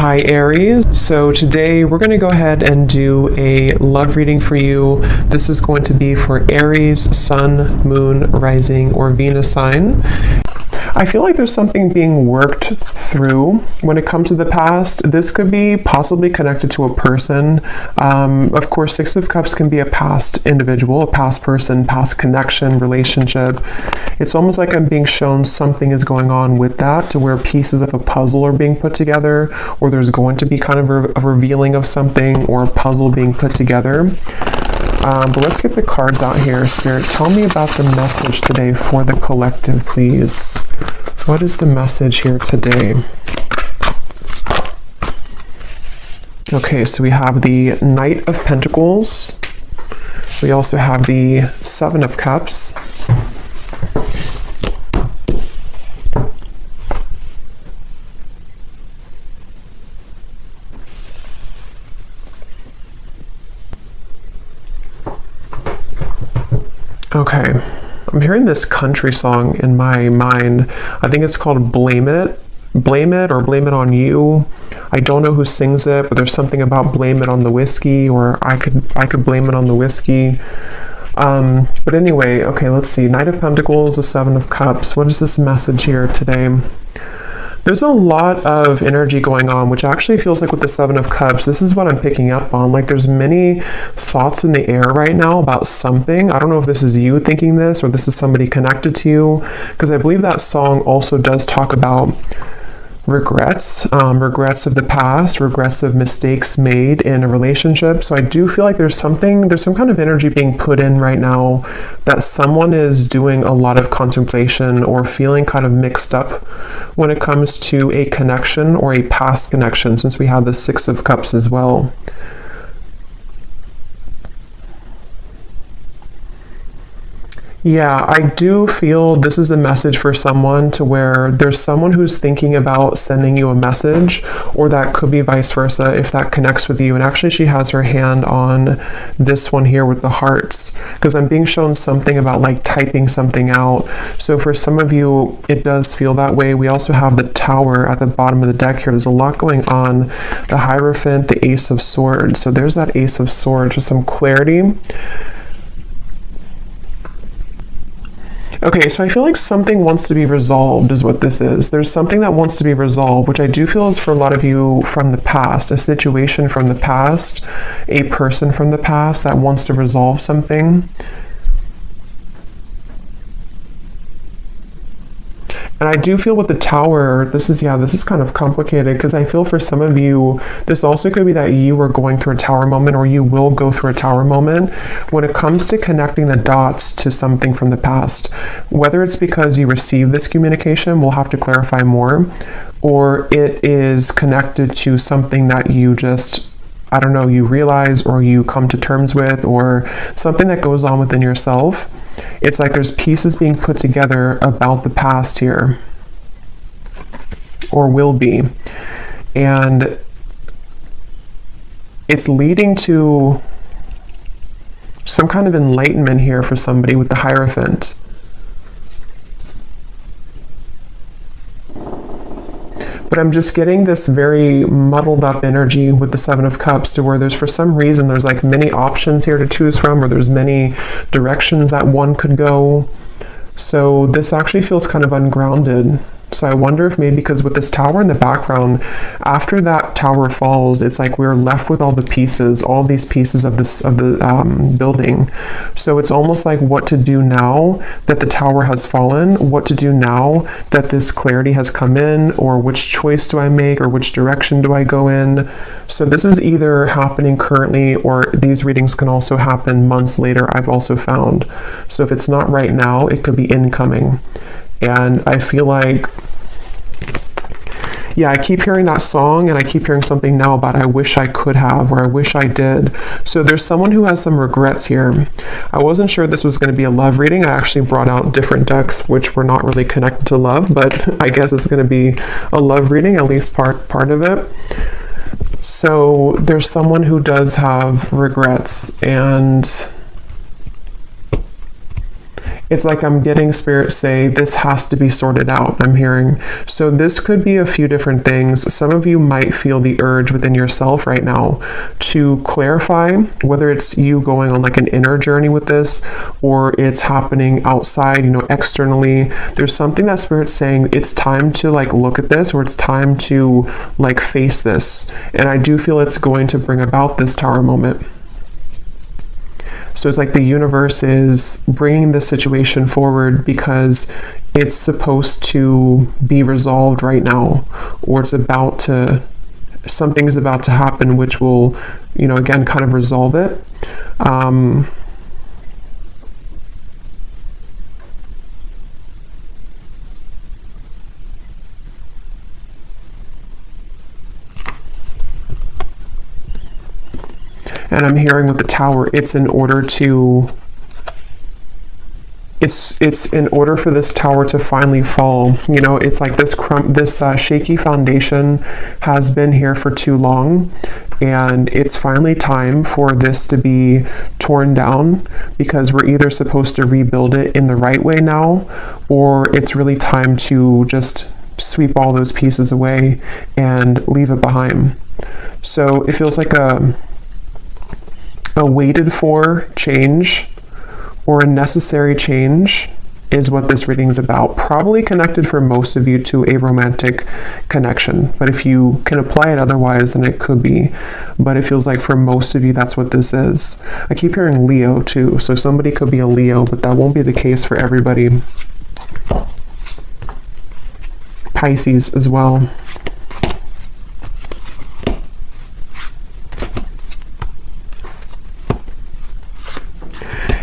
Hi Aries. So today we're going to go ahead and do a love reading for you. This is going to be for Aries, Sun, Moon, Rising, or Venus sign. I feel like there's something being worked through when it comes to the past. This could be possibly connected to a person. Of course, Six of Cups can be a past individual, a past person, past connection, relationship. It's almost like I'm being shown something is going on with that, to where pieces of a puzzle are being put together, or there's going to be kind of a revealing of something or a puzzle being put together. But let's get the cards out here. Spirit, tell me about the message today for the collective, please. What is the message here today? Okay, so we have the Knight of Pentacles. We also have the Seven of Cups. Okay, I'm hearing this country song in my mind. I think it's called Blame It or Blame It on You. I don't know who sings it, but there's something about blame it on the whiskey, or I could blame it on the whiskey. But anyway, okay, let's see. Knight of Pentacles, the Seven of Cups. What is this message here today? There's a lot of energy going on, which actually feels like with the Seven of Cups, this is what I'm picking up on. Like there's many thoughts in the air right now about something. I don't know if this is you thinking this or this is somebody connected to you, because I believe that song also does talk about regrets, regrets of the past, regrets of mistakes made in a relationship. So I do feel like there's some kind of energy being put in right now that someone is doing a lot of contemplation or feeling kind of mixed up when it comes to a connection or a past connection, since we have the Six of Cups as well. Yeah, I do feel this is a message for someone, to where there's someone who's thinking about sending you a message, or that could be vice versa if that connects with you. And actually she has her hand on this one here with the hearts, because I'm being shown something about like typing something out. So for some of you, it does feel that way. We also have the Tower at the bottom of the deck here. There's a lot going on. The Hierophant, the Ace of Swords. So there's that Ace of Swords with some clarity. Okay, so I feel like something wants to be resolved is what this is. There's something that wants to be resolved, which I do feel is for a lot of you from the past, a situation from the past, a person from the past that wants to resolve something. And I do feel with the Tower, this is kind of complicated, because I feel for some of you, this also could be that you are going through a Tower moment, or you will go through a Tower moment when it comes to connecting the dots to something from the past. Whether it's because you received this communication, we'll have to clarify more, or it is connected to something that you just, I don't know, you realize or you come to terms with, or something that goes on within yourself. It's like there's pieces being put together about the past here, or will be. And it's leading to some kind of enlightenment here for somebody with the Hierophant. But I'm just getting this very muddled up energy with the Seven of Cups, to where there's, for some reason, there's like many options here to choose from, or there's many directions that one could go. So this actually feels kind of ungrounded. So I wonder if maybe because with this Tower in the background, after that Tower falls, it's like we're left with all these pieces of the building. So it's almost like what to do now that the Tower has fallen, what to do now that this clarity has come in, or which choice do I make, or which direction do I go in. So this is either happening currently, or these readings can also happen months later, I've also found. So if it's not right now, it could be incoming. And I feel like, yeah, I keep hearing that song, and I keep hearing something now about I wish I could have, or I wish I did. So there's someone who has some regrets here. I wasn't sure this was going to be a love reading. I actually brought out different decks which were not really connected to love, but I guess it's going to be a love reading, at least part of it. So there's someone who does have regrets, and it's like I'm getting Spirit say this has to be sorted out, I'm hearing. So this could be a few different things. Some of you might feel the urge within yourself right now to clarify whether it's you going on like an inner journey with this, or it's happening outside, externally. There's something that Spirit's saying it's time to like look at this, or it's time to like face this. And I do feel it's going to bring about this Tower moment. So it's like the universe is bringing this situation forward because it's supposed to be resolved right now, or something is about to happen, which will, again, kind of resolve it. And I'm hearing with the Tower, it's in order for this Tower to finally fall. It's like this shaky foundation has been here for too long, and it's finally time for this to be torn down, because we're either supposed to rebuild it in the right way now, or it's really time to just sweep all those pieces away and leave it behind. So it feels like a waited for change, or a necessary change, is what this reading is about. Probably connected for most of you to a romantic connection, but if you can apply it otherwise, then it could be. But it feels like for most of you, that's what this is. I keep hearing Leo too, so somebody could be a Leo, but that won't be the case for everybody. Pisces as well.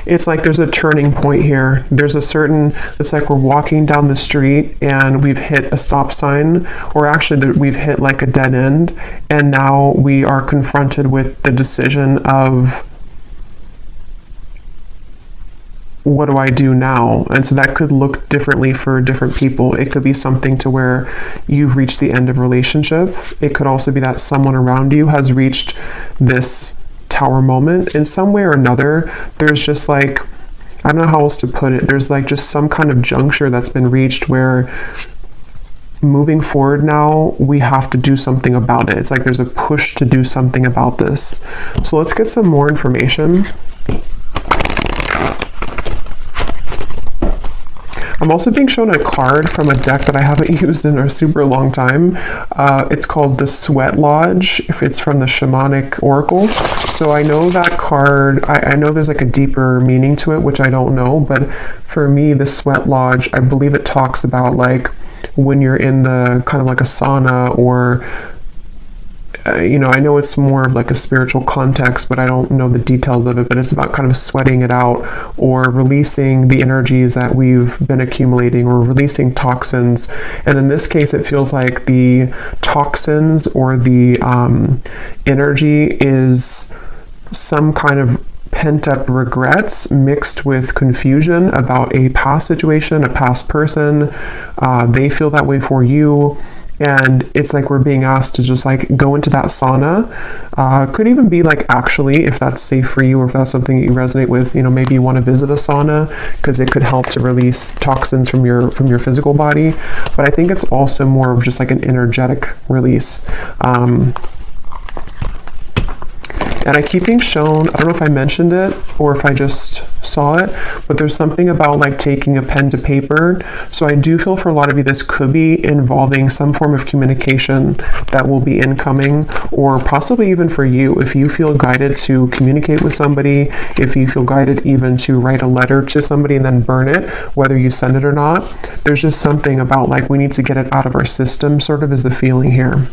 It's like there's a turning point here. It's like we're walking down the street and we've hit a stop sign, or actually we've hit like a dead end, and now we are confronted with the decision of, what do I do now? And so that could look differently for different people. It could be something to where you've reached the end of a relationship. It could also be that someone around you has reached this Tower moment in some way or another. There's just like, I don't know how else to put it. There's like just some kind of juncture that's been reached where moving forward now, we have to do something about it. It's like there's a push to do something about this. So let's get some more information. I'm also being shown a card from a deck that I haven't used in a super long time. It's called the Sweat Lodge. If it's from the Shamanic Oracle. So I know that card, I know there's like a deeper meaning to it, which I don't know, but for me, the Sweat Lodge, I believe it talks about like when you're in the kind of like a sauna, or I know it's more of like a spiritual context, but I don't know the details of it, but it's about kind of sweating it out, or releasing the energies that we've been accumulating, or releasing toxins. And in this case, it feels like the toxins, or the energy, is some kind of pent-up regrets mixed with confusion about a past situation, a past person. They feel that way for you. And it's like we're being asked to just like go into that sauna. Could even be like, actually, if that's safe for you, or if that's something that you resonate with, maybe you want to visit a sauna, because it could help to release toxins from your physical body. But I think it's also more of just like an energetic release. And I keep being shown, I don't know if I mentioned it or if I just saw it, but there's something about like taking a pen to paper. So I do feel for a lot of you, this could be involving some form of communication that will be incoming, or possibly even for you, if you feel guided to communicate with somebody, if you feel guided even to write a letter to somebody and then burn it, whether you send it or not. There's just something about like we need to get it out of our system, sort of is the feeling here.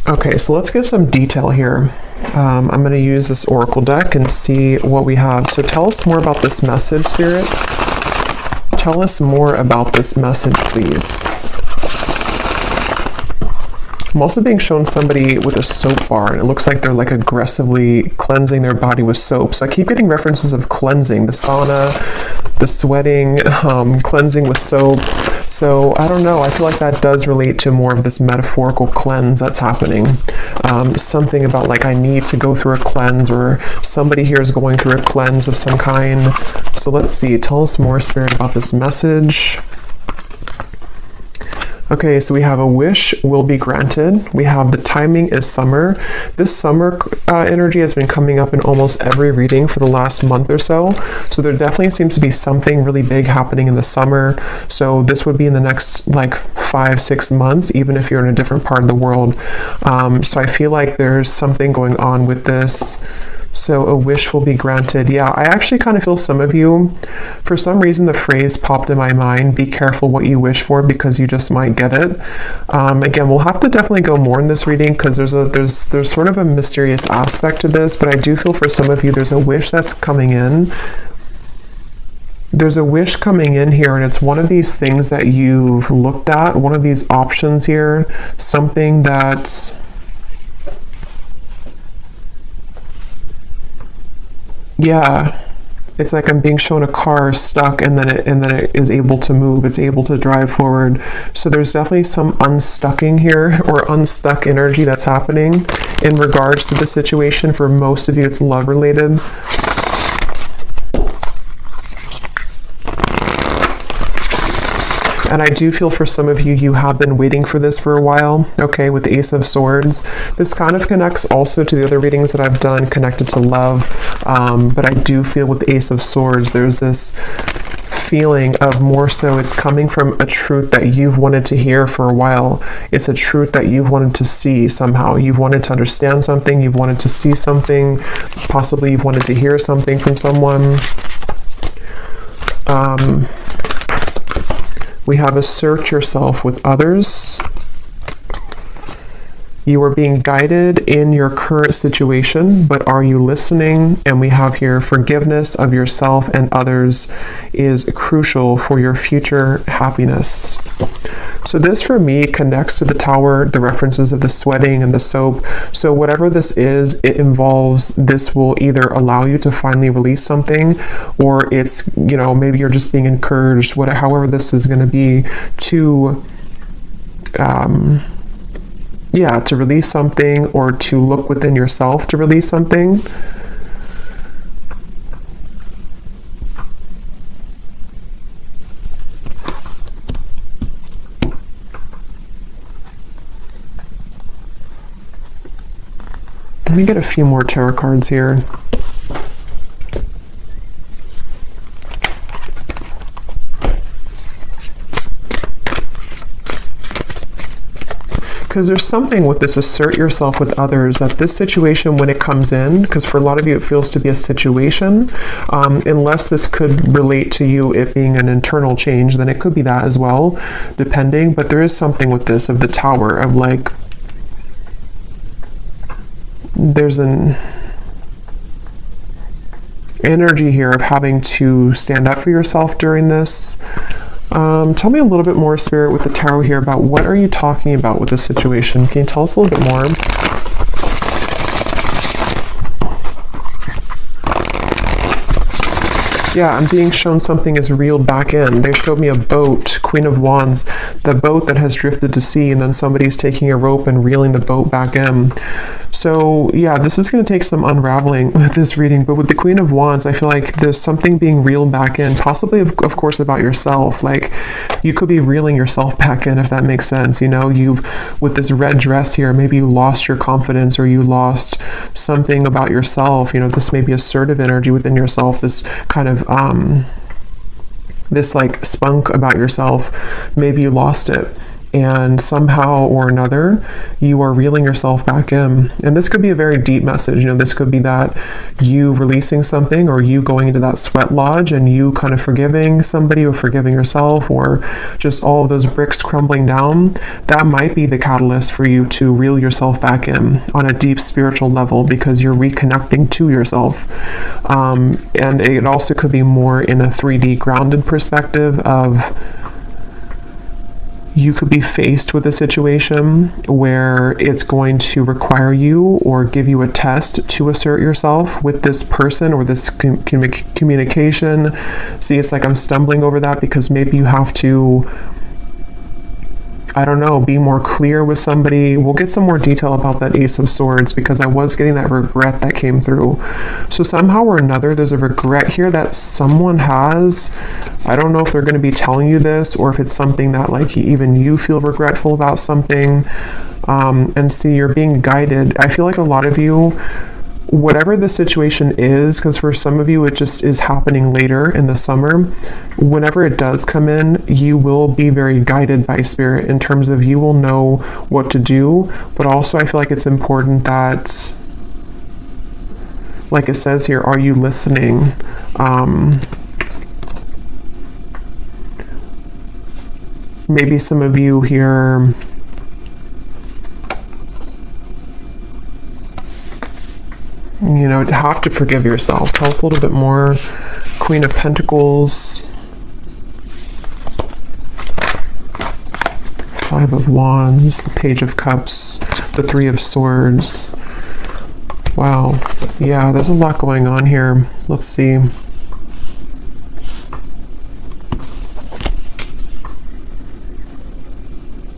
Okay, so let's get some detail here. I'm going to use this Oracle deck and see what we have. So tell us more about this message, Spirit. Tell us more about this message, please. I'm also being shown somebody with a soap bar, and it looks like they're like aggressively cleansing their body with soap. So I keep getting references of cleansing, the sauna, the sweating, cleansing with soap. So I don't know, I feel like that does relate to more of this metaphorical cleanse that's happening. Something about like I need to go through a cleanse, or somebody here is going through a cleanse of some kind. So let's see, tell us more, Spirit, about this message. Okay, so we have a wish will be granted. We have the timing is summer. This summer energy has been coming up in almost every reading for the last month or so. So there definitely seems to be something really big happening in the summer. So this would be in the next like 5-6 months, even if you're in a different part of the world. So I feel like there's something going on with this. So a wish will be granted. Yeah, I actually kind of feel some of you, for some reason the phrase popped in my mind, be careful what you wish for because you just might get it. Again, we'll have to definitely go more in this reading because there's sort of a mysterious aspect to this, but I do feel for some of you there's a wish that's coming in. There's a wish coming in here, and it's one of these things that you've looked at, one of these options here, something that's... Yeah, it's like I'm being shown a car stuck, and then it is able to move. It's able to drive forward. So there's definitely some unstucking here, or unstuck energy that's happening in regards to the situation. For most of you, it's love related. And I do feel for some of you, you have been waiting for this for a while, okay, with the Ace of Swords. This kind of connects also to the other readings that I've done connected to love, but I do feel with the Ace of Swords, there's this feeling of more so it's coming from a truth that you've wanted to hear for a while. It's a truth that you've wanted to see somehow. You've wanted to understand something, you've wanted to see something, possibly you've wanted to hear something from someone. We have assert yourself with others. You are being guided in your current situation, but are you listening? And we have here forgiveness of yourself and others is crucial for your future happiness. So this for me connects to the Tower, the references of the sweating and the soap. So whatever this is, it involves, this will either allow you to finally release something, or it's, you know, maybe you're just being encouraged, however this is going to be, to to release something, or to look within yourself to release something. Let me get a few more tarot cards here. Because there's something with this assert yourself with others, that this situation, when it comes in, because for a lot of you it feels to be a situation, unless this could relate to you it being an internal change, then it could be that as well, depending. But there is something with this of the Tower, of like, there's an energy here of having to stand up for yourself during this. Tell me a little bit more, Spirit, with the Tarot here about what are you talking about with this situation. Can you tell us a little bit more? Yeah, I'm being shown something is reeled back in. They showed me a boat, Queen of Wands, the boat that has drifted to sea, and then somebody's taking a rope and reeling the boat back in. So yeah, this is going to take some unraveling with this reading, but with the Queen of Wands, I feel like there's something being reeled back in, possibly of course about yourself. Like you could be reeling yourself back in, if that makes sense. You know, with this red dress here, maybe you lost your confidence, or you lost something about yourself. You know, this may be assertive energy within yourself, this kind of this like spunk about yourself. Maybe you lost it, and somehow or another you are reeling yourself back in. And this could be a very deep message. You know, this could be that you releasing something, or you going into that sweat lodge and you kind of forgiving somebody, or forgiving yourself, or just all of those bricks crumbling down. That might be the catalyst for you to reel yourself back in on a deep spiritual level, because you're reconnecting to yourself. And it also could be more in a 3D grounded perspective of You could be faced with a situation where it's going to require you or give you a test to assert yourself with this person or this communication. See, it's like I'm stumbling over that because maybe you have to, I don't know, be more clear with somebody. We'll get some more detail about that Ace of Swords because I was getting that regret that came through. So somehow or another, there's a regret here that someone has. I don't know if they're going to be telling you this or if it's something that like even you feel regretful about something. And see, you're being guided. I feel like a lot of you, whatever the situation is, because for some of you it just is happening later in the summer, whenever it does come in, you will be very guided by spirit in terms of you will know what to do. But also I feel like it's important that, like it says here, are you listening? Maybe some of you here, you know, have to forgive yourself. Tell us a little bit more. Queen of Pentacles, Five of Wands, the Page of Cups, the Three of Swords. Wow. Yeah, there's a lot going on here. Let's see.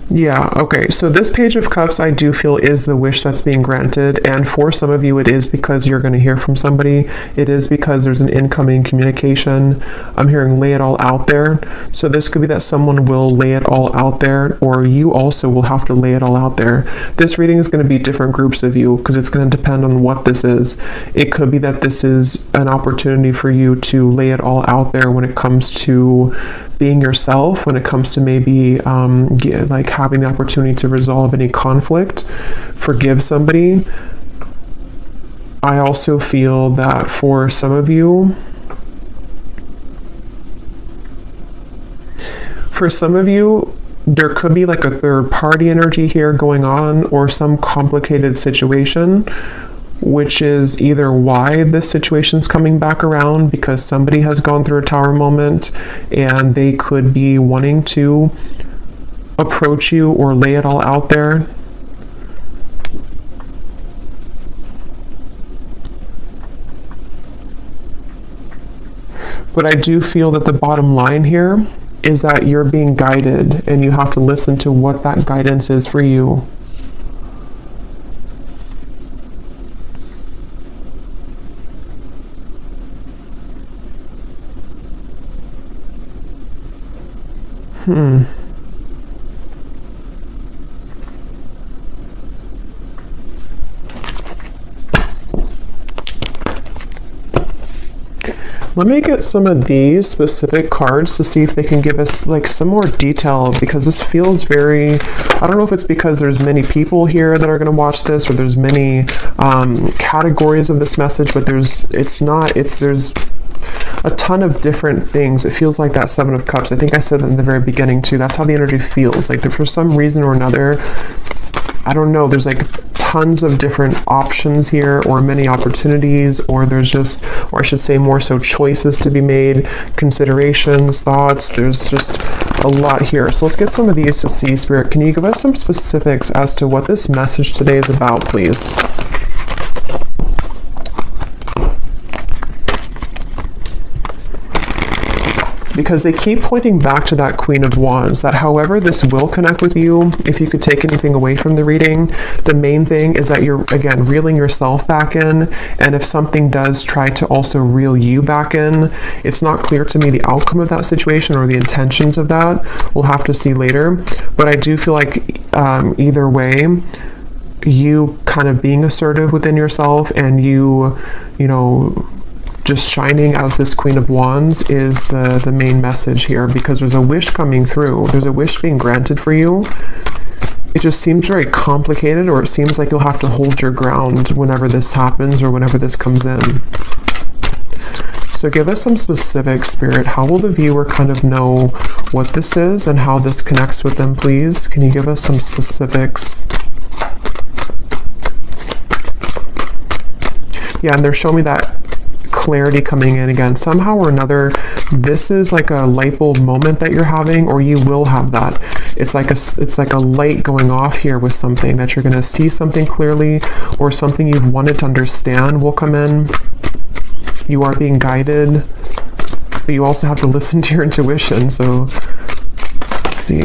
Yeah, okay, so this Page of Cups I do feel is the wish that's being granted, and for some of you it is because you're going to hear from somebody. It is because there's an incoming communication. I'm hearing lay it all out there. So this could be that someone will lay it all out there, or you also will have to lay it all out there. This reading is going to be different groups of you because it's going to depend on what this is. It could be that this is an opportunity for you to lay it all out there when it comes to being yourself, when it comes to maybe like having the opportunity to resolve any conflict, forgive somebody. I also feel that for some of you, there could be like a third party energy here going on, or some complicated situation, which is either why this situation's coming back around, because somebody has gone through a tower moment and they could be wanting to approach you or lay it all out there. But I do feel that the bottom line here is that you're being guided and you have to listen to what that guidance is for you. Let me get some of these specific cards to see if they can give us like some more detail, because this feels very, I don't know if it's because there's many people here that are going to watch this, or there's many categories of this message, but there's a ton of different things. It feels like that Seven of Cups. I think I said that in the very beginning too. That's how the energy feels. Like for some reason or another, I don't know, there's like tons of different options here, or many opportunities, or there's just, or I should say more so choices to be made, considerations, thoughts. There's just a lot here. So let's get some of these to see. Spirit, can you give us some specifics as to what this message today is about, please? Because they keep pointing back to that Queen of Wands, that however this will connect with you, if you could take anything away from the reading, the main thing is that you're, again, reeling yourself back in, and if something does try to also reel you back in, it's not clear to me the outcome of that situation or the intentions of that. We'll have to see later, but I do feel like either way, you kind of being assertive within yourself and you know, just shining as this Queen of Wands is the main message here, because there's a wish coming through. There's a wish being granted for you. It just seems very complicated, or it seems like you'll have to hold your ground whenever this happens or whenever this comes in. So give us some specific, Spirit. How will the viewer kind of know what this is and how this connects with them, please? Can you give us some specifics? Yeah, and they're showing me that clarity coming in again. Somehow or another, this is like a light bulb moment that you're having, or you will have that. it's like a light going off here with something, that you're going to see something clearly, or something you've wanted to understand will come in. You are being guided, but you also have to listen to your intuition. So let's see.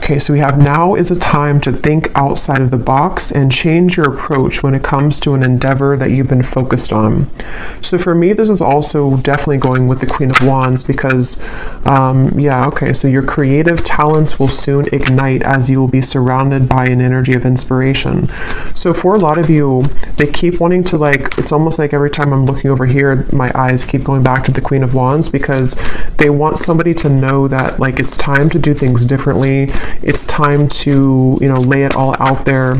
Okay, so we have now is a time to think outside of the box and change your approach when it comes to an endeavor that you've been focused on. So for me, this is also definitely going with the Queen of Wands, because, so your creative talents will soon ignite as you will be surrounded by an energy of inspiration. So for a lot of you, they keep wanting to, like, it's almost like every time I'm looking over here, my eyes keep going back to the Queen of Wands, because they want somebody to know that, like, it's time to do things differently. It's time to, lay it all out there.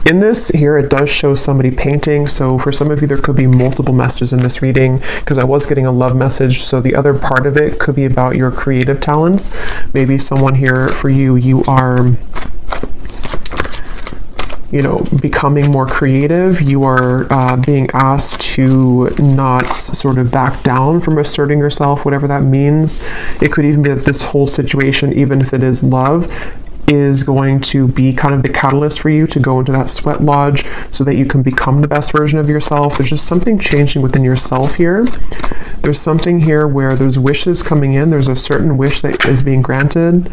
In this here, it does show somebody painting. So for some of you, there could be multiple messages in this reading, because I was getting a love message. So the other part of it could be about your creative talents. Maybe someone here, for you, you are becoming more creative. You are being asked to not sort of back down from asserting yourself, whatever that means. It could even be that this whole situation, even if it is love, is going to be kind of the catalyst for you to go into that sweat lodge so that you can become the best version of yourself. There's just something changing within yourself here. There's something here where there's wishes coming in. There's a certain wish that is being granted.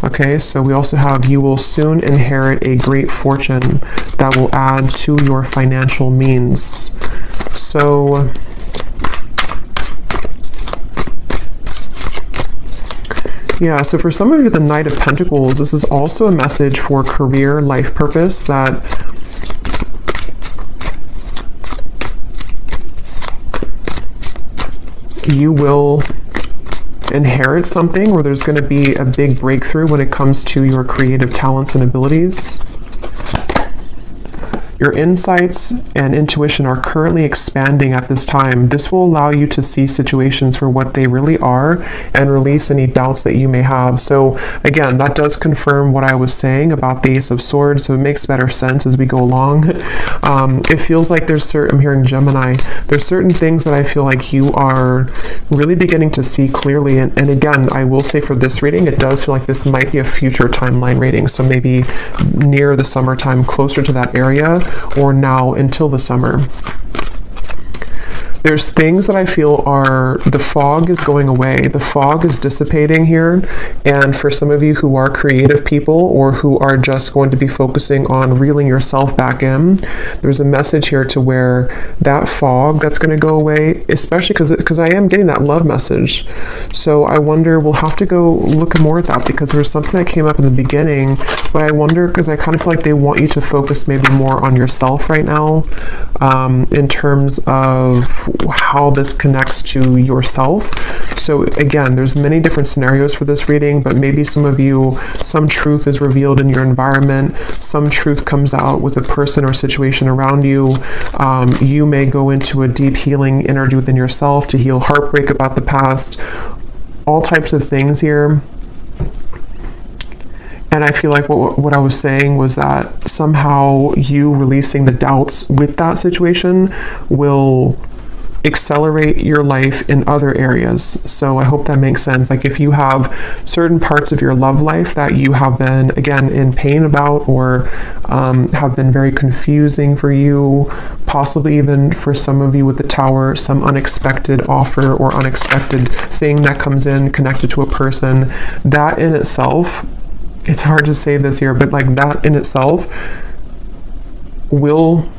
Okay, so we also have, you will soon inherit a great fortune that will add to your financial means. So yeah, so for some of you, the Knight of Pentacles, this is also a message for career, life purpose, that you will inherit something where there's going to be a big breakthrough when it comes to your creative talents and abilities. Your insights and intuition are currently expanding at this time. This will allow you to see situations for what they really are and release any doubts that you may have. So again, that does confirm what I was saying about the Ace of Swords, so it makes better sense as we go along. It feels like I'm hearing Gemini, there's certain things that I feel like you are really beginning to see clearly. And again, I will say for this reading, it does feel like this might be a future timeline reading. So maybe near the summertime, closer to that area, or now until the summer. There's things that I feel the fog is going away. The fog is dissipating here. And for some of you who are creative people, or who are just going to be focusing on reeling yourself back in, there's a message here to where that fog that's going to go away, especially because I am getting that love message. So I wonder, we'll have to go look more at that, because there was something that came up in the beginning, but I wonder, because I kind of feel like they want you to focus maybe more on yourself right now, in terms of how this connects to yourself. So again, there's many different scenarios for this reading, but maybe some of you, some truth is revealed in your environment, some truth comes out with a person or situation around you. You may go into a deep healing energy within yourself to heal heartbreak about the past, all types of things here. And I feel like what I was saying was that somehow you releasing the doubts with that situation will accelerate your life in other areas. So I hope that makes sense. Like if you have certain parts of your love life that you have been, again, in pain about, or have been very confusing for you, possibly even for some of you with the Tower, some unexpected offer or unexpected thing that comes in connected to a person, that in itself, it's hard to say this here, but like that in itself will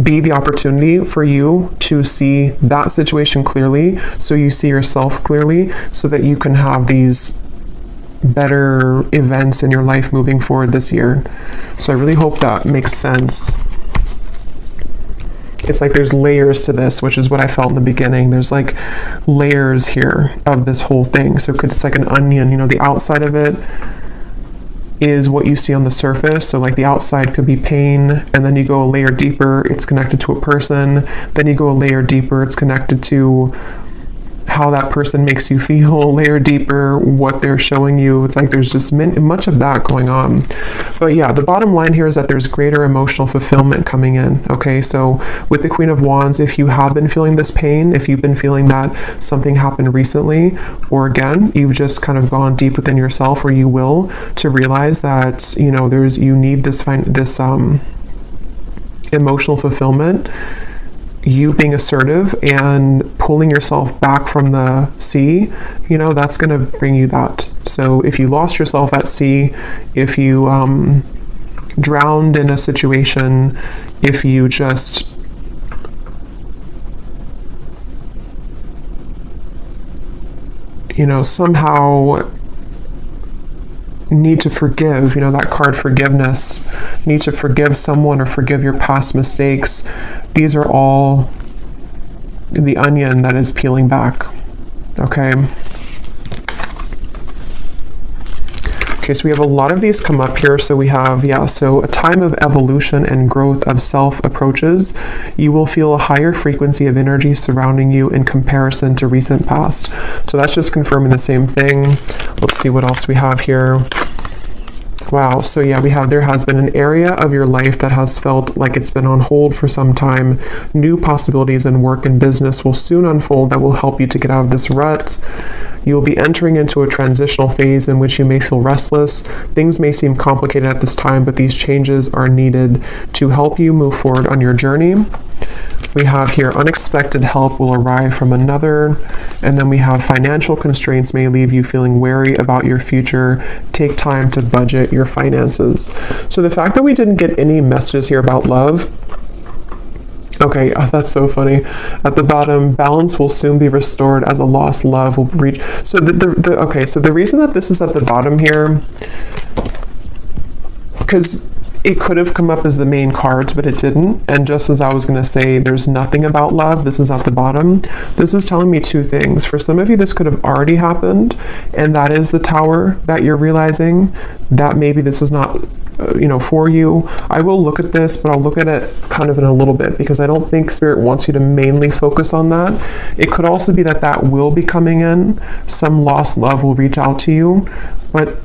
be the opportunity for you to see that situation clearly, so you see yourself clearly, so that you can have these better events in your life moving forward this year. So I really hope that makes sense. It's like there's layers to this, which is what I felt in the beginning. There's like layers here of this whole thing. So it's like an onion, the outside of it is what you see on the surface. So like the outside could be pain, and then you go a layer deeper, it's connected to a person. Then you go a layer deeper, it's connected to how that person makes you feel, layer deeper what they're showing you. It's like there's just much of that going on. But yeah, the bottom line here is that there's greater emotional fulfillment coming in. Okay, so with the Queen of Wands, if you have been feeling this pain, if you've been feeling that something happened recently, or again, you've just kind of gone deep within yourself, or you will, to realize that, you know, you need this emotional fulfillment, you being assertive and pulling yourself back from the sea, you know, that's going to bring you that. So if you lost yourself at sea, if you drowned in a situation, if you just somehow need to forgive, that card forgiveness, need to forgive someone or forgive your past mistakes. These are all the onion that is peeling back. Okay. Okay, so we have a lot of these come up here. So we have, so a time of evolution and growth of self approaches. You will feel a higher frequency of energy surrounding you in comparison to recent past. So that's just confirming the same thing. Let's see what else we have here. Wow, so yeah, there has been an area of your life that has felt like it's been on hold for some time. New possibilities in work and business will soon unfold that will help you to get out of this rut. You will be entering into a transitional phase in which you may feel restless. Things may seem complicated at this time, but these changes are needed to help you move forward on your journey. We have here unexpected help will arrive from another, and then we have financial constraints may leave you feeling wary about your future. Take time to budget your finances. So the fact that we didn't get any messages here about love, okay, that's so funny. At the bottom, balance will soon be restored as a lost love will reach. So so the reason that this is at the bottom here, because it could have come up as the main cards, but it didn't. And just as I was going to say, there's nothing about love, this is at the bottom. This is telling me two things. For some of you, this could have already happened, and that is the Tower that you're realizing that maybe this is not for you. I will look at this, but I'll look at it kind of in a little bit, because I don't think Spirit wants you to mainly focus on that. It could also be that will be coming in. Some lost love will reach out to you, but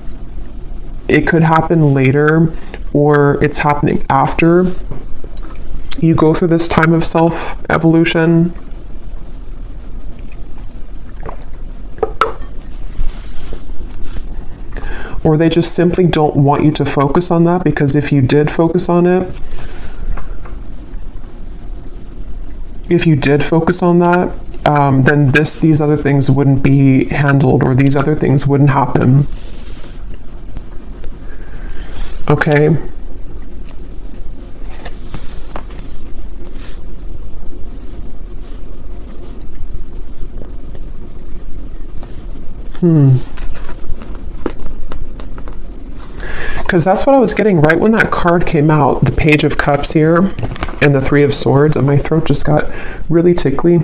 it could happen later, or it's happening after you go through this time of self-evolution. Or they just simply don't want you to focus on that, because if you did focus on it, then these other things wouldn't be handled, or these other things wouldn't happen. Okay. Because that's what I was getting right when that card came out, the Page of Cups here and the Three of Swords, and my throat just got really tickly.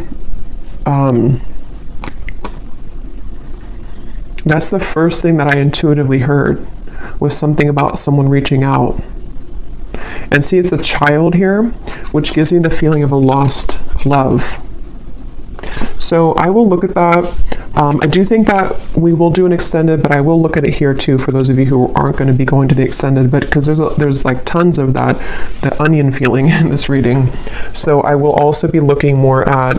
That's the first thing that I intuitively heard, was something about someone reaching out. And see, it's a child here, which gives me the feeling of a lost love. So I will look at that. I do think that we will do an extended, but I will look at it here too for those of you who aren't going to be going to the extended, but because there's like tons of that onion feeling in this reading. So I will also be looking more at,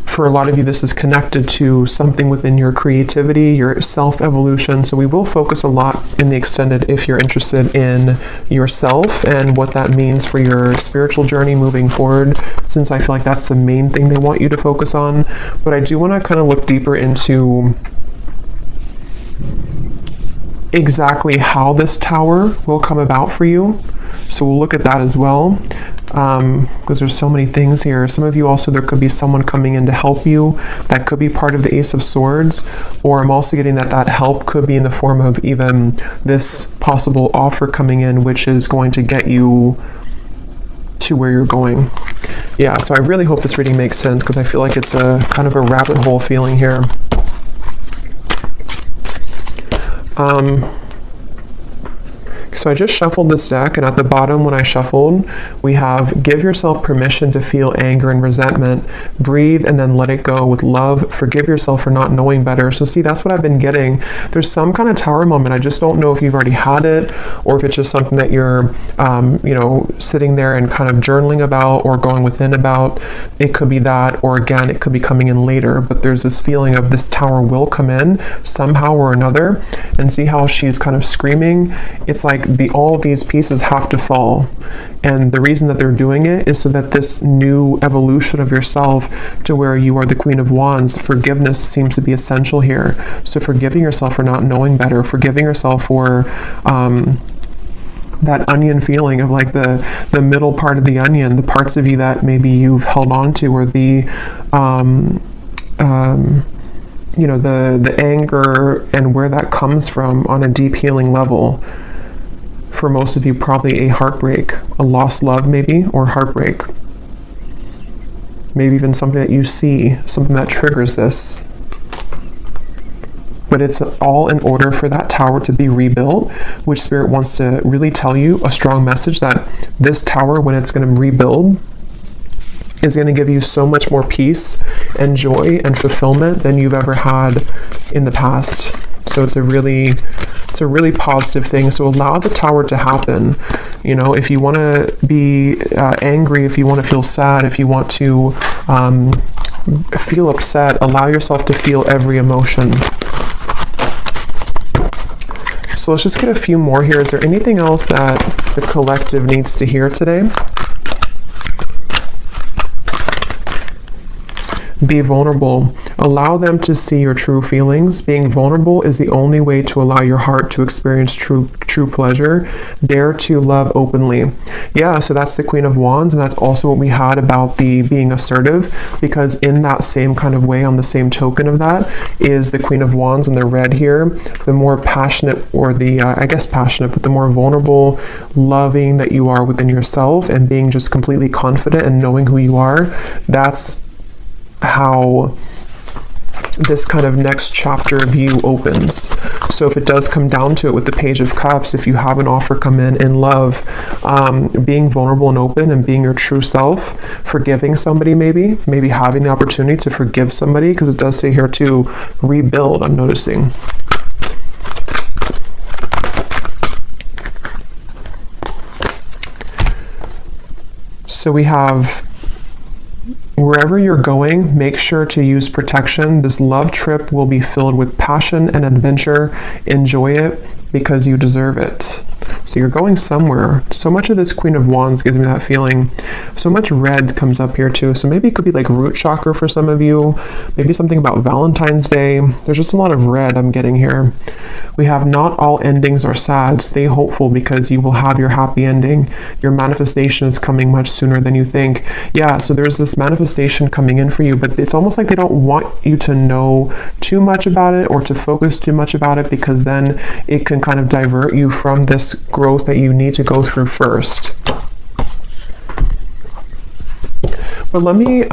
for a lot of you, this is connected to something within your creativity, your self-evolution. So we will focus a lot in the extended if you're interested in yourself and what that means for your spiritual journey moving forward, since I feel like that's the main thing they want you to focus on. But I do want to kind of look deeper into exactly how this Tower will come about for you. So we'll look at that as well, because there's so many things here. Some of you also, there could be someone coming in to help you. That could be part of the Ace of Swords, or I'm also getting that help could be in the form of even this possible offer coming in, which is going to get you to where you're going. Yeah, so I really hope this reading makes sense, because I feel like it's a kind of a rabbit hole feeling here. So I just shuffled this deck, and at the bottom when I shuffled, we have give yourself permission to feel anger and resentment, breathe and then let it go with love, forgive yourself for not knowing better. So see, that's what I've been getting. There's some kind of tower moment. I just don't know if you've already had it or if it's just something that you're, sitting there and kind of journaling about or going within about. It could be that, or again, it could be coming in later, but there's this feeling of this tower will come in somehow or another. And see how she's kind of screaming? It's like all of these pieces have to fall. And the reason that they're doing it is so that this new evolution of yourself to where you are the Queen of Wands, forgiveness seems to be essential here. So forgiving yourself for not knowing better, forgiving yourself for that onion feeling of like the middle part of the onion, the parts of you that maybe you've held on to, or the anger and where that comes from on a deep healing level. For most of you, probably a heartbreak, a lost love maybe, or heartbreak. Maybe even something that you see, something that triggers this. But it's all in order for that tower to be rebuilt, which Spirit wants to really tell you a strong message that this tower, when it's going to rebuild, is going to give you so much more peace and joy and fulfillment than you've ever had in the past. So it's a really positive thing. So allow the tower to happen. If you want to be angry, if you want to feel sad, if you want to feel upset, allow yourself to feel every emotion. So let's just get a few more here. Is there anything else that the collective needs to hear today? Be vulnerable. Allow them to see your true feelings. Being vulnerable is the only way to allow your heart to experience true pleasure. Dare to love openly. Yeah, so that's the Queen of Wands, and that's also what we had about the being assertive, because in that same kind of way, on the same token of that, is the Queen of Wands in the red here. The more passionate, or passionate, but the more vulnerable, loving that you are within yourself and being just completely confident and knowing who you are, that's how this kind of next chapter of you opens. So if it does come down to it with the Page of Cups, if you have an offer come in love, being vulnerable and open and being your true self, forgiving somebody, maybe having the opportunity to forgive somebody, because it does say here to rebuild, I'm noticing. So we have, wherever you're going, make sure to use protection. This love trip will be filled with passion and adventure. Enjoy it because you deserve it. So you're going somewhere. So much of this Queen of Wands gives me that feeling. So much red comes up here too. So maybe it could be like root chakra for some of you. Maybe something about Valentine's Day. There's just a lot of red I'm getting here. We have not all endings are sad. Stay hopeful because you will have your happy ending. Your manifestation is coming much sooner than you think. Yeah, so there's this manifestation coming in for you, but it's almost like they don't want you to know too much about it or to focus too much about it, because then it can kind of divert you from this growth that you need to go through first. But let me,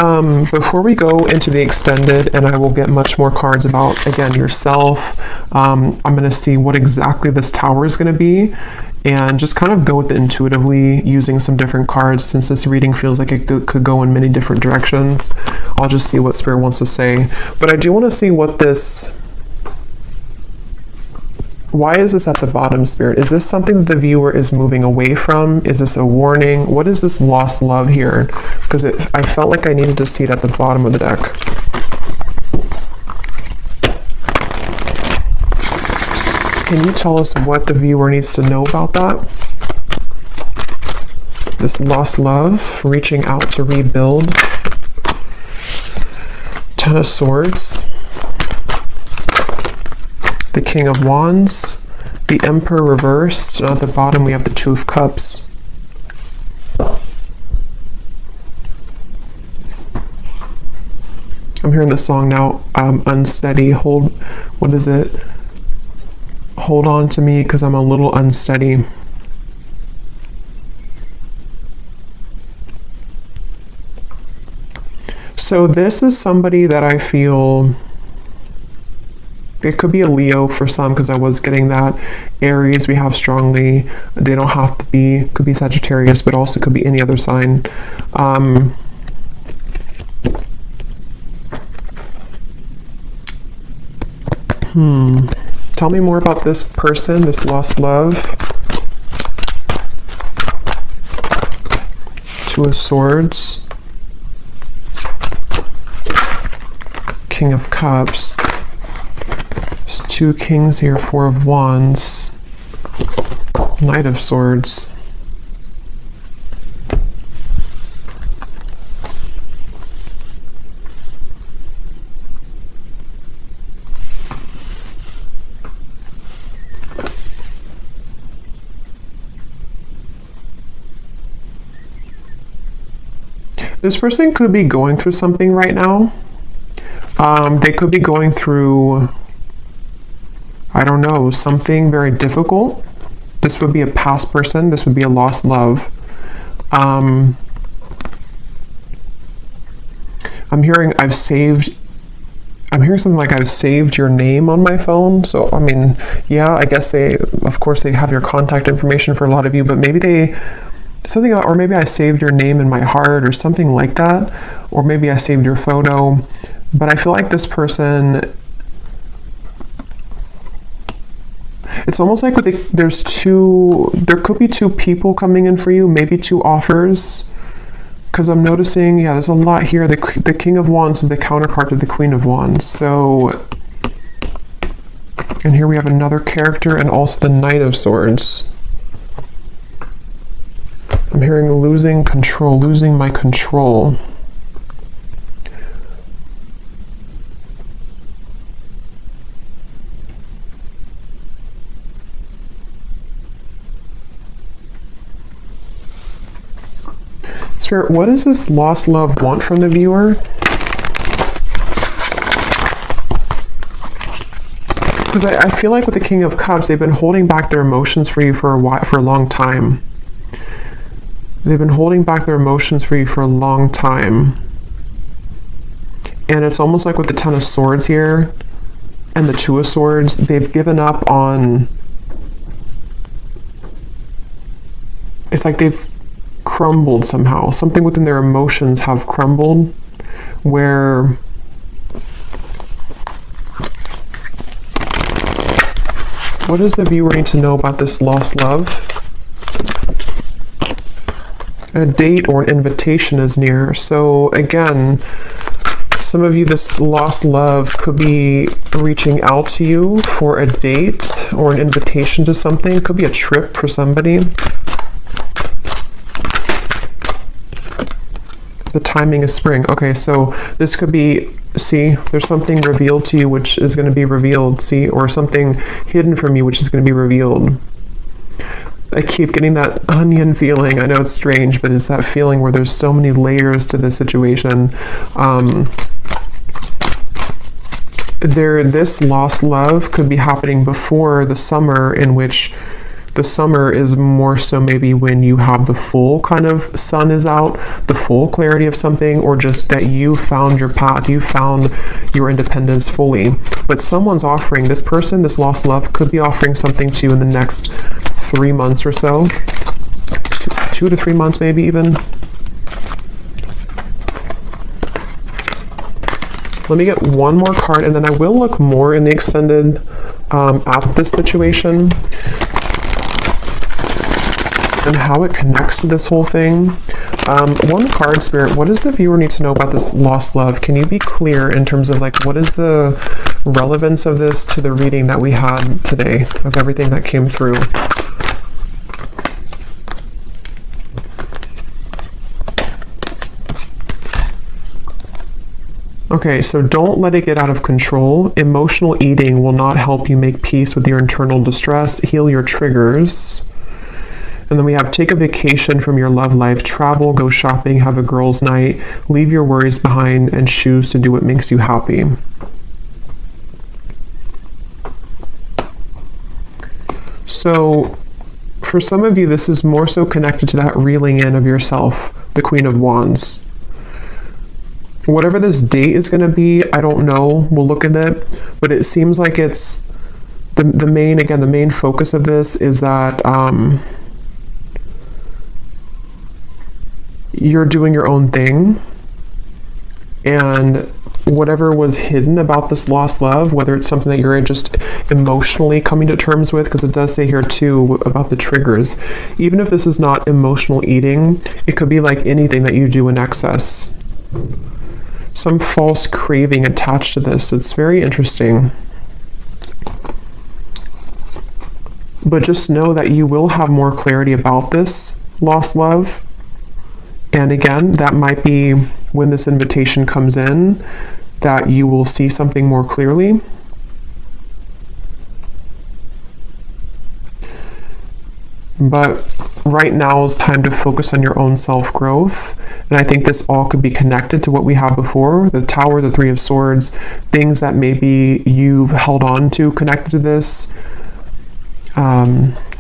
before we go into the extended, and I will get much more cards about, again, yourself, I'm going to see what exactly this tower is going to be, and just kind of go with it intuitively using some different cards, since this reading feels like it could go in many different directions. I'll just see what Spirit wants to say. But I do want to see what this... Why is this at the bottom, Spirit? Is this something that the viewer is moving away from? Is this a warning? What is this lost love here? Because I felt like I needed to see it at the bottom of the deck. Can you tell us what the viewer needs to know about that? This lost love, reaching out to rebuild. Ten of Swords. The King of Wands, the Emperor reversed, and at the bottom we have the Two of Cups. I'm hearing the song now, unsteady, what is it? Hold on to me because I'm a little unsteady. So this is somebody that I feel It could be a Leo for some, because I was getting that. Aries, we have strongly. They don't have to be, could be Sagittarius, but also could be any other sign. Tell me more about this person, this lost love. Two of Swords. King of Cups. There's two kings here, Four of Wands. Knight of Swords. This person could be going through something right now. They could be going through, I don't know, something very difficult. This would be a past person. This would be a lost love. I'm hearing something like I've saved your name on my phone. So, I mean, yeah, I guess of course they have your contact information for a lot of you, but maybe or maybe I saved your name in my heart or something like that. Or maybe I saved your photo. But I feel like this person, it's almost like there could be two people coming in for you, maybe two offers. Because I'm noticing, yeah, there's a lot here. The King of Wands is the counterpart to the Queen of Wands. So, and here we have another character and also the Knight of Swords. I'm hearing losing control, losing my control. Spirit, what does this lost love want from the viewer? Because I feel like with the King of Cups, they've been holding back their emotions for you for a long time. They've been holding back their emotions for you for a long time. And it's almost like with the Ten of Swords here and the Two of Swords, they've given up on... It's like they've crumbled somehow. Something within their emotions have crumbled, where what does the viewer need to know about this lost love? A date or an invitation is near. So again, some of you, this lost love could be reaching out to you for a date or an invitation to something. It could be a trip for somebody. The timing is spring. Okay, so this could be, see, there's something revealed to you which is going to be revealed, see, or something hidden from you which is going to be revealed. I keep getting that onion feeling. I know it's strange, but it's that feeling where there's so many layers to this situation. This lost love could be happening before the summer, in which the summer is more so maybe when you have the full kind of sun is out, the full clarity of something, or just that you found your path, you found your independence fully. But someone's offering, this person, this lost love, could be offering something to you in the next 3 months or so. 2 to 3 months maybe even. Let me get one more card, and then I will look more in the extended at this situation and how it connects to this whole thing. One card, Spirit, what does the viewer need to know about this lost love? Can you be clear in terms of like, what is the relevance of this to the reading that we had today, of everything that came through? Okay, so don't let it get out of control. Emotional eating will not help you make peace with your internal distress, heal your triggers. And then we have take a vacation from your love life, travel, go shopping, have a girls' night, leave your worries behind, and choose to do what makes you happy. So for some of you, this is more so connected to that reeling in of yourself, the Queen of Wands. Whatever this date is going to be, I don't know. We'll look at it. But it seems like it's the main focus of this is that you're doing your own thing. And whatever was hidden about this lost love, whether it's something that you're just emotionally coming to terms with, because it does say here too about the triggers. Even if this is not emotional eating, it could be like anything that you do in excess. Some false craving attached to this. It's very interesting. But just know that you will have more clarity about this lost love. And again, that might be when this invitation comes in, that you will see something more clearly. But right now is time to focus on your own self-growth. And I think this all could be connected to what we have before, the Tower, the Three of Swords, things that maybe you've held on to connected to this,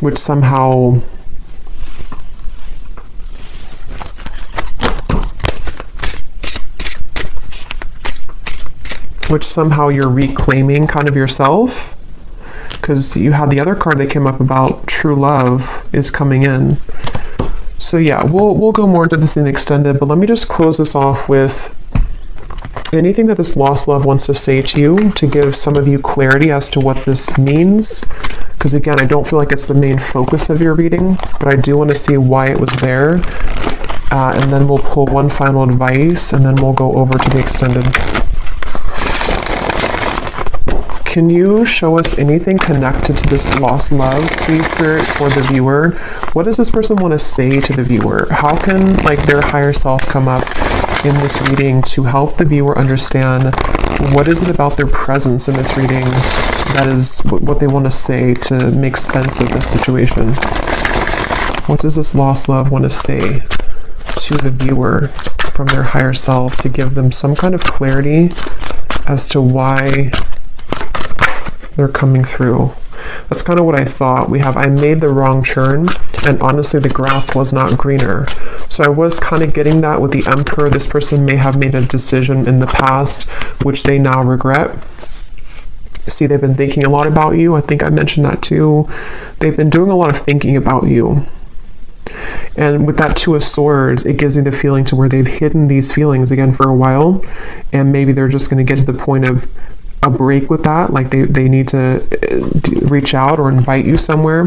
which somehow you're reclaiming kind of yourself, because you had the other card that came up about true love is coming in. So yeah, we'll go more into this in extended, but let me just close this off with anything that this lost love wants to say to you, to give some of you clarity as to what this means. Because again, I don't feel like it's the main focus of your reading, but I do want to see why it was there. And then we'll pull one final advice, and then we'll go over to the extended. Can you show us anything connected to this lost love, please, Spirit, for the viewer? What does this person want to say to the viewer? How can their higher self come up in this reading to help the viewer understand what is it about their presence in this reading that is what they want to say to make sense of this situation? What does this lost love want to say to the viewer from their higher self to give them some kind of clarity as to why they're coming through? That's kind of what I thought. We have, I made the wrong turn, and honestly the grass was not greener. So I was kind of getting that with the Emperor. This person may have made a decision in the past which they now regret. See, they've been thinking a lot about you. I think I mentioned that too. They've been doing a lot of thinking about you. And with that Two of Swords, it gives me the feeling to where they've hidden these feelings again for a while, and maybe they're just going to get to the point of a break with that, like they need to reach out or invite you somewhere.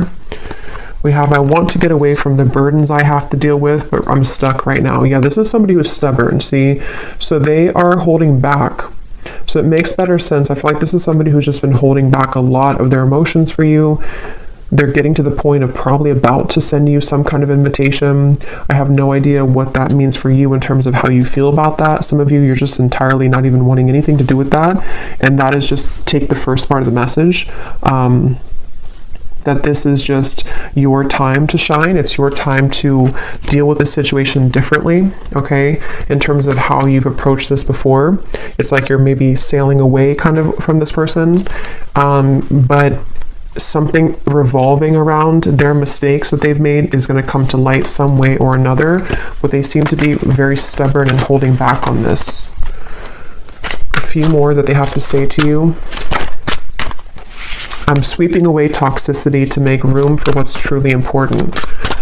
We have, I want to get away from the burdens I have to deal with, but I'm stuck right now. Yeah, this is somebody who's stubborn, see? So they are holding back. So it makes better sense. I feel like this is somebody who's just been holding back a lot of their emotions for you. They're getting to the point of probably about to send you some kind of invitation. I have no idea what that means for you in terms of how you feel about that. Some of you, you're just entirely not even wanting anything to do with that. And that is just take the first part of the message. That this is just your time to shine. It's your time to deal with the situation differently, okay? In terms of how you've approached this before. It's like you're maybe sailing away kind of from this person. But something revolving around their mistakes that they've made is going to come to light some way or another, but they seem to be very stubborn and holding back on this. A few more that they have to say to you. I'm sweeping away toxicity to make room for what's truly important.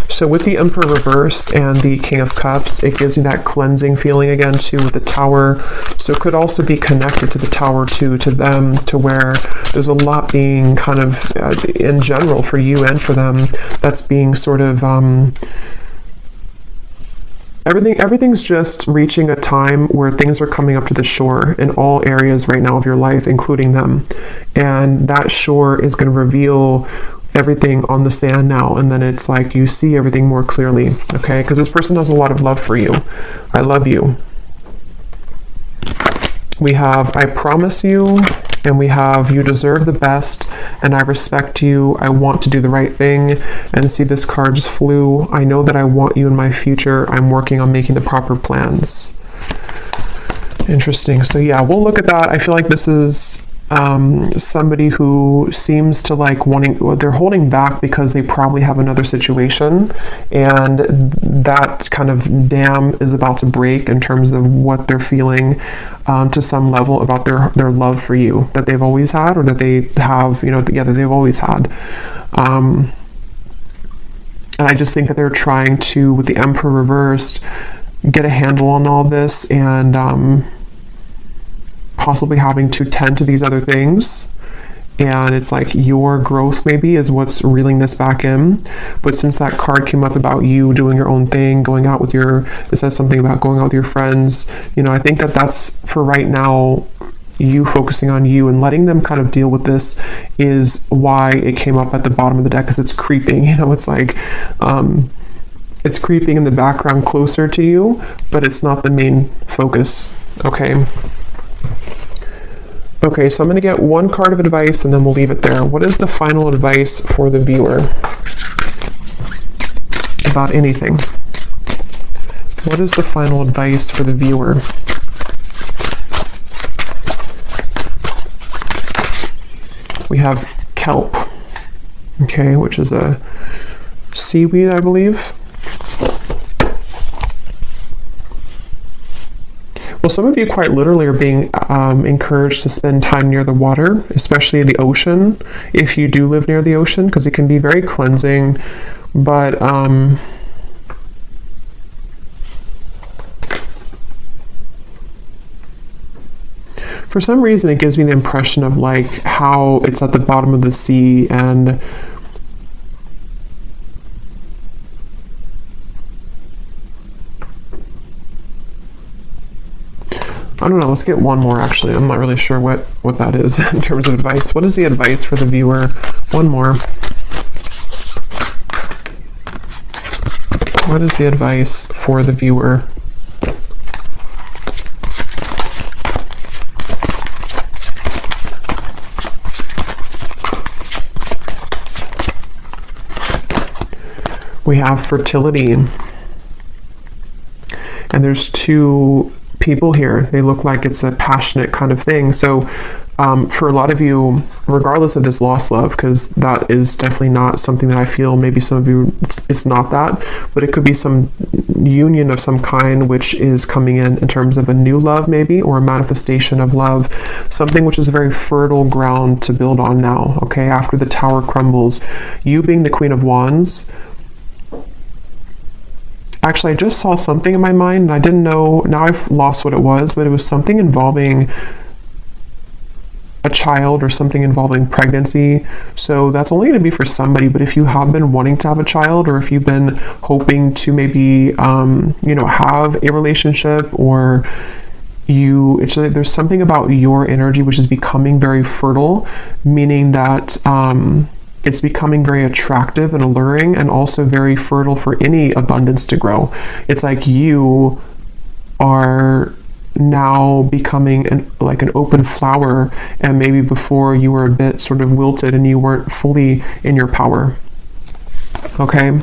So with the Emperor reversed and the King of Cups, it gives you that cleansing feeling again too with the Tower. So it could also be connected to the Tower too, to them, to where there's a lot being kind of, in general for you and for them, that's being sort of, everything's just reaching a time where things are coming up to the shore in all areas right now of your life, including them. And that shore is going to reveal everything on the sand now, and then it's like you see everything more clearly, okay? Because this person has a lot of love for you. I love you. We have, I promise you, and we have, you deserve the best, and I respect you. I want to do the right thing. And see, this card just flew. I know that I want you in my future. I'm working on making the proper plans. Interesting. So yeah, we'll look at that. I feel like this is somebody who seems to like they're holding back because they probably have another situation, and that kind of dam is about to break in terms of what they're feeling to some level about their love for you that they've always had, or that they have, that they've always had. And I just think that they're trying to, with the Emperor reversed, get a handle on all this, and possibly having to tend to these other things. And it's like your growth maybe is what's reeling this back in. But since that card came up about you doing your own thing, going out with it says something about going out with your friends, I think that that's, for right now, you focusing on you and letting them kind of deal with this is why it came up at the bottom of the deck, because it's creeping. It's like it's creeping in the background closer to you, but it's not the main focus. Okay, so I'm going to get one card of advice and then we'll leave it there. What is the final advice for the viewer about anything? What is the final advice for the viewer? We have kelp, okay, which is a seaweed, I believe. Well, some of you quite literally are being encouraged to spend time near the water, especially the ocean, if you do live near the ocean, because it can be very cleansing. But for some reason, it gives me the impression of like how it's at the bottom of the sea, and I don't know, let's get one more actually. I'm not really sure what that is in terms of advice. What is the advice for the viewer? One more. What is the advice for the viewer? We have fertility. And there's two people here. They look like it's a passionate kind of thing. So for a lot of you, regardless of this lost love, because that is definitely not something that I feel, maybe some of you, it's not that, but it could be some union of some kind which is coming in terms of a new love maybe, or a manifestation of love, something which is a very fertile ground to build on now, okay, after the tower crumbles. You being the Queen of Wands, actually, I just saw something in my mind, and I didn't know, now I've lost what it was, but it was something involving a child or something involving pregnancy. So that's only going to be for somebody, but if you have been wanting to have a child, or if you've been hoping to maybe, have a relationship, or there's something about your energy which is becoming very fertile, meaning that, it's becoming very attractive and alluring, and also very fertile for any abundance to grow. It's like you are now becoming an open flower, and maybe before you were a bit sort of wilted and you weren't fully in your power. Okay,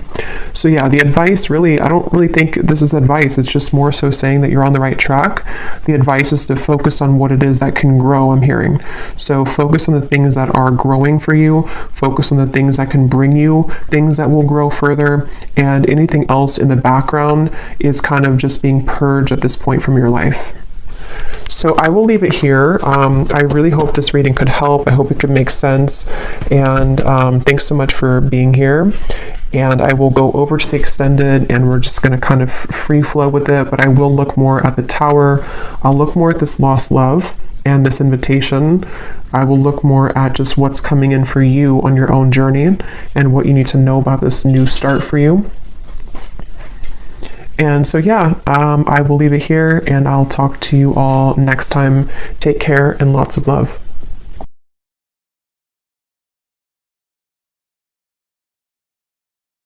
so yeah, the advice really, I don't really think this is advice. It's just more so saying that you're on the right track. The advice is to focus on what it is that can grow, I'm hearing. So focus on the things that are growing for you. Focus on the things that can bring you things that will grow further. And anything else in the background is kind of just being purged at this point from your life. So I will leave it here. I really hope this reading could help. I hope it could make sense. And thanks so much for being here. And I will go over to the extended, and we're just going to kind of free flow with it. But I will look more at the tower. I'll look more at this lost love and this invitation. I will look more at just what's coming in for you on your own journey, and what you need to know about this new start for you. And so, yeah, I will leave it here, and I'll talk to you all next time. Take care and lots of love.